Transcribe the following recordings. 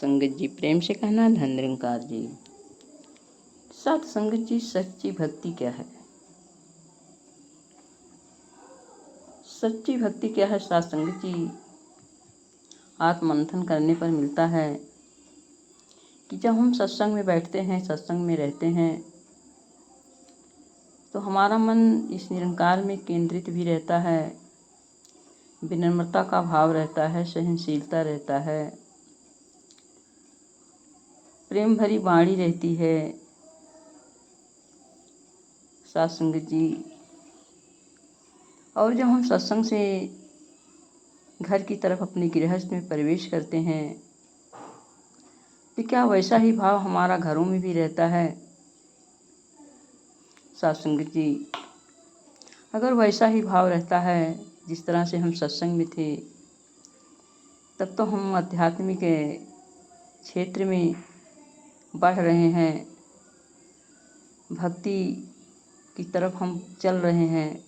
संगत जी प्रेम से कहना धन निरंकार जी। साथ संगत जी, सच्ची भक्ति क्या है? सच्ची भक्ति क्या है साथ संगत जी? आत्ममंथन करने पर मिलता है कि जब हम सत्संग में बैठते हैं, सत्संग में रहते हैं, तो हमारा मन इस निरंकार में केंद्रित भी रहता है। विनम्रता का भाव रहता है, सहनशीलता रहता है, प्रेम भरी वाणी रहती है। साथ संगत जी, और जब हम सत्संग से घर की तरफ अपने गृहस्थ में प्रवेश करते हैं, तो क्या वैसा ही भाव हमारा घरों में भी रहता है? साथ संगत जी, अगर वैसा ही भाव रहता है जिस तरह से हम सत्संग में थे, तब तो हम आध्यात्मिक क्षेत्र में बढ़ रहे हैं, भक्ति की तरफ हम चल रहे हैं।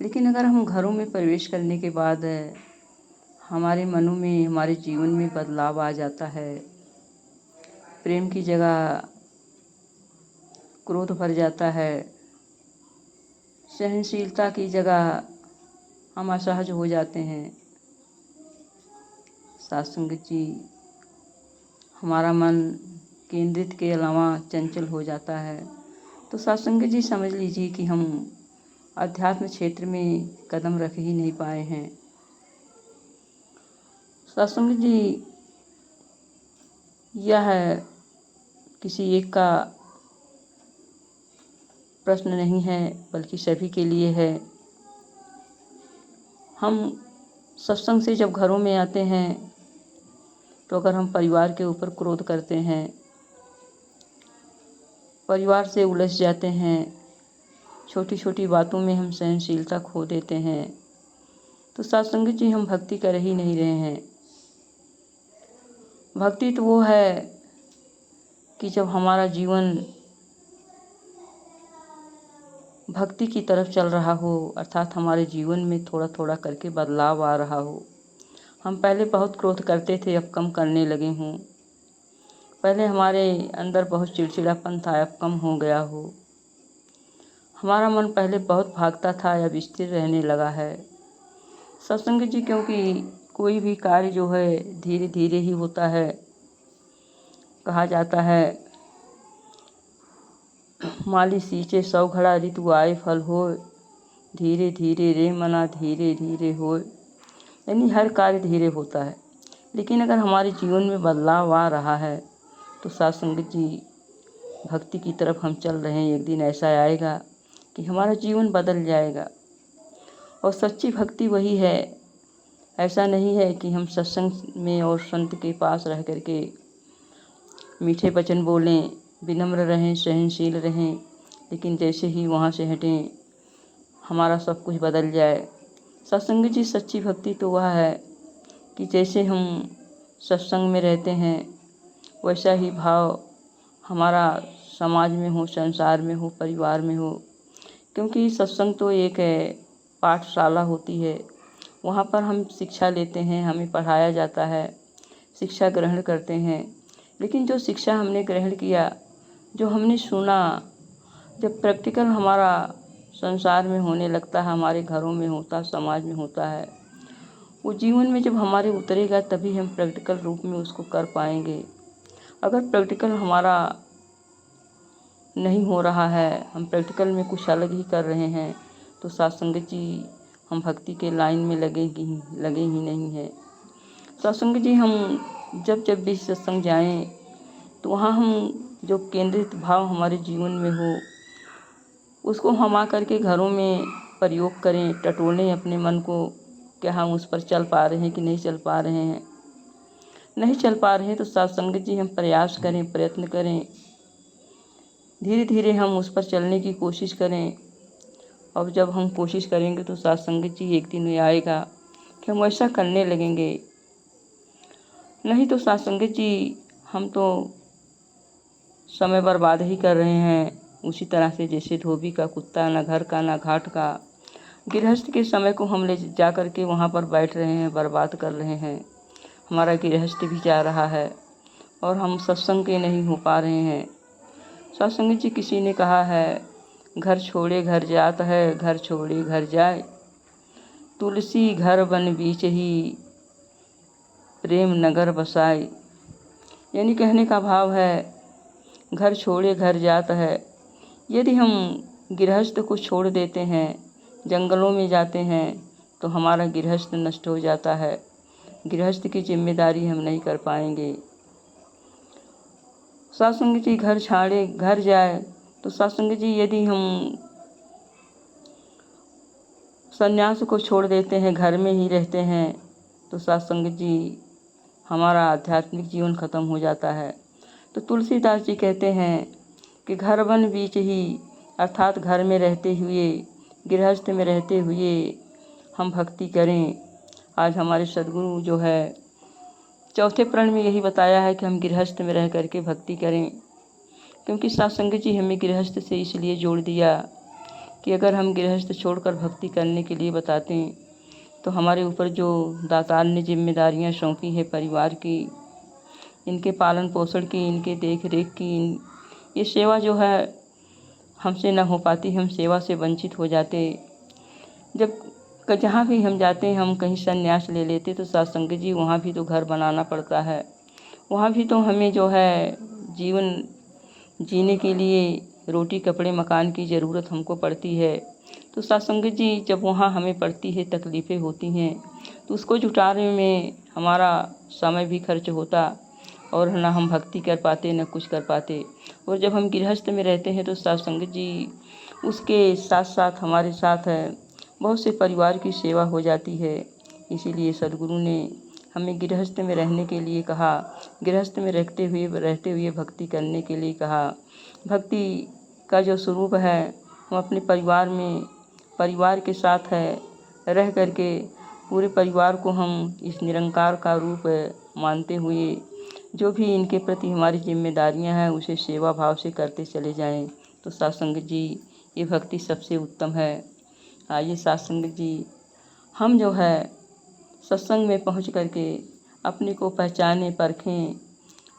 लेकिन अगर हम घरों में प्रवेश करने के बाद हमारे मनों में, हमारे जीवन में बदलाव आ जाता है, प्रेम की जगह क्रोध भर जाता है, सहनशीलता की जगह हम असहज हो जाते हैं। साथ संगत जी, हमारा मन केंद्रित के अलावा चंचल हो जाता है। तो साथ संगत जी, समझ लीजिए कि हम अध्यात्म क्षेत्र में कदम रख ही नहीं पाए हैं। साथ संगत जी, यह किसी एक का प्रश्न नहीं है, बल्कि सभी के लिए है। हम सत्संग से जब घरों में आते हैं, तो अगर हम परिवार के ऊपर क्रोध करते हैं, परिवार से उलझ जाते हैं, छोटी छोटी बातों में हम सहनशीलता खो देते हैं, तो साथ संगत जी, हम भक्ति कर ही नहीं रहे हैं। भक्ति तो वो है कि जब हमारा जीवन भक्ति की तरफ चल रहा हो, अर्थात हमारे जीवन में थोड़ा थोड़ा करके बदलाव आ रहा हो। हम पहले बहुत क्रोध करते थे, अब कम करने लगे हों। पहले हमारे अंदर बहुत चिड़चिड़ापन था, अब कम हो गया हो। हमारा मन पहले बहुत भागता था, अब स्थिर रहने लगा है। सत्संग जी, क्योंकि कोई भी कार्य जो है धीरे धीरे ही होता है। कहा जाता है, माली सींचे 100 घड़ा ऋतु आए फल होय, धीरे धीरे रे मना धीरे धीरे होय। यानी हर कार्य धीरे होता है, लेकिन अगर हमारे जीवन में बदलाव आ रहा है, तो साथ संगत जी, भक्ति की तरफ हम चल रहे हैं। एक दिन ऐसा आएगा कि हमारा जीवन बदल जाएगा। और सच्ची भक्ति वही है। ऐसा नहीं है कि हम सत्संग में और संत के पास रह करके मीठे वचन बोलें, विनम्र रहें, सहनशील रहें, लेकिन जैसे ही वहाँ से हटें, हमारा सब कुछ बदल जाए। सत्संग जी, सच्ची भक्ति तो वह है कि जैसे हम सत्संग में रहते हैं, वैसा ही भाव हमारा समाज में हो, संसार में हो, परिवार में हो। क्योंकि सत्संग तो एक पाठशाला होती है। वहाँ पर हम शिक्षा लेते हैं, हमें पढ़ाया जाता है, शिक्षा ग्रहण करते हैं। लेकिन जो शिक्षा हमने ग्रहण किया, जो हमने सुना, जब प्रैक्टिकल हमारा संसार में होने लगता है, हमारे घरों में होता, समाज में होता है, वो जीवन में जब हमारे उतरेगा, तभी हम प्रैक्टिकल रूप में उसको कर पाएंगे। अगर प्रैक्टिकल हमारा नहीं हो रहा है, हम प्रैक्टिकल में कुछ अलग ही कर रहे हैं, तो साथ संगत जी, हम भक्ति के लाइन में लगे ही नहीं है। साथ संगत जी, हम जब भी सत्संग जाएं, तो वहाँ हम जो केंद्रित भाव हमारे जीवन में हो, उसको हम आकर के घरों में प्रयोग करें, टटोलें अपने मन को। क्या हम उस पर चल पा रहे हैं कि नहीं चल पा रहे हैं? नहीं चल पा रहे हैं तो साथ संगत जी, हम प्रयास करें, प्रयत्न करें, धीरे धीरे हम उस पर चलने की कोशिश करें। और जब हम कोशिश करेंगे, तो साथ संगत जी, एक दिन ये आएगा कि हम ऐसा करने लगेंगे। नहीं तो साथ संगत जी, हम तो समय बर्बाद ही कर रहे हैं, उसी तरह से जैसे धोबी का कुत्ता, ना घर का ना घाट का। गृहस्थ के समय को हम ले जा कर के वहाँ पर बैठ रहे हैं, बर्बाद कर रहे हैं। हमारा गृहस्थ भी जा रहा है, और हम सत्संग के नहीं हो पा रहे हैं। सत्संग जी किसी ने कहा है, घर छोड़े घर जात है, घर छोड़े घर जाए, तुलसी घर बन बीच ही प्रेम नगर बसाए। यानी कहने का भाव है, घर छोड़े घर जात है। यदि हम गृहस्थ को छोड़ देते हैं, जंगलों में जाते हैं, तो हमारा गृहस्थ नष्ट हो जाता है। गृहस्थ की जिम्मेदारी हम नहीं कर पाएंगे। सत्संग जी घर छाड़े घर जाए, तो सत्संग जी यदि हम संन्यास को छोड़ देते हैं, घर में ही रहते हैं, तो सत्संग जी हमारा आध्यात्मिक जीवन खत्म हो जाता है। तो तुलसीदास जी कहते हैं कि घर वन बीच ही, अर्थात घर में रहते हुए, गृहस्थ में रहते हुए हम भक्ति करें। आज हमारे सद्गुरु जो है चौथे प्रण में यही बताया है कि हम गृहस्थ में रह करके भक्ति करें, क्योंकि सत्संग जी हमें गृहस्थ से इसलिए जोड़ दिया कि अगर हम गृहस्थ छोड़कर भक्ति करने के लिए बताते हैं, तो हमारे ऊपर जो दातार ने जिम्मेदारियां सौंपी है परिवार की, इनके पालन पोषण की, इनके देख रेख की, ये सेवा जो है हमसे न हो पाती, हम सेवा से वंचित हो जाते। जब जहाँ भी हम जाते हैं, हम कहीं संन्यास ले लेते, तो सत्संग जी वहाँ भी तो घर बनाना पड़ता है, वहाँ भी तो हमें जो है जीवन जीने के लिए रोटी कपड़े मकान की ज़रूरत हमको पड़ती है। तो सत्संग जी जब वहाँ हमें पड़ती है, तकलीफ़ें होती हैं, तो उसको जुटाने में हमारा समय भी खर्च होता और ना हम भक्ति कर पाते, न कुछ कर पाते। और जब हम गृहस्थ में रहते हैं, तो सत्संग जी उसके साथ साथ हमारे साथ है, बहुत से परिवार की सेवा हो जाती है। इसीलिए सद्गुरु ने हमें गृहस्थ में रहने के लिए कहा, गृहस्थ में रहते हुए भक्ति करने के लिए कहा। भक्ति का जो स्वरूप है, हम अपने परिवार के साथ है रह करके पूरे परिवार को हम इस निरंकार का रूप मानते हुए जो भी इनके प्रति हमारी जिम्मेदारियां हैं, उसे सेवा भाव से करते चले जाएं। तो सत्संग जी ये भक्ति सबसे उत्तम है। आइए सत्संग जी हम जो है सत्संग में पहुंच करके अपने को पहचानें, परखें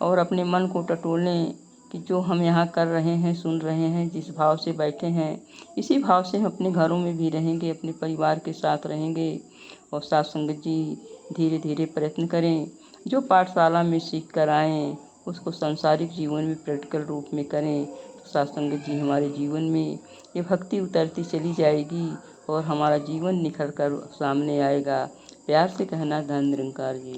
और अपने मन को टटोलें कि जो हम यहाँ कर रहे हैं, सुन रहे हैं, जिस भाव से बैठे हैं, इसी भाव से हम अपने घरों में भी रहेंगे, अपने परिवार के साथ रहेंगे। और सत्संग जी धीरे धीरे प्रयत्न करें, जो पाठशाला में सीख कर आएँ उसको सांसारिक जीवन में प्रैक्टिकल रूप में करें। तो सत्संग जी हमारे जीवन में ये भक्ति उतरती चली जाएगी और हमारा जीवन निखर कर सामने आएगा। प्यार से कहना, धन निरंकार जी।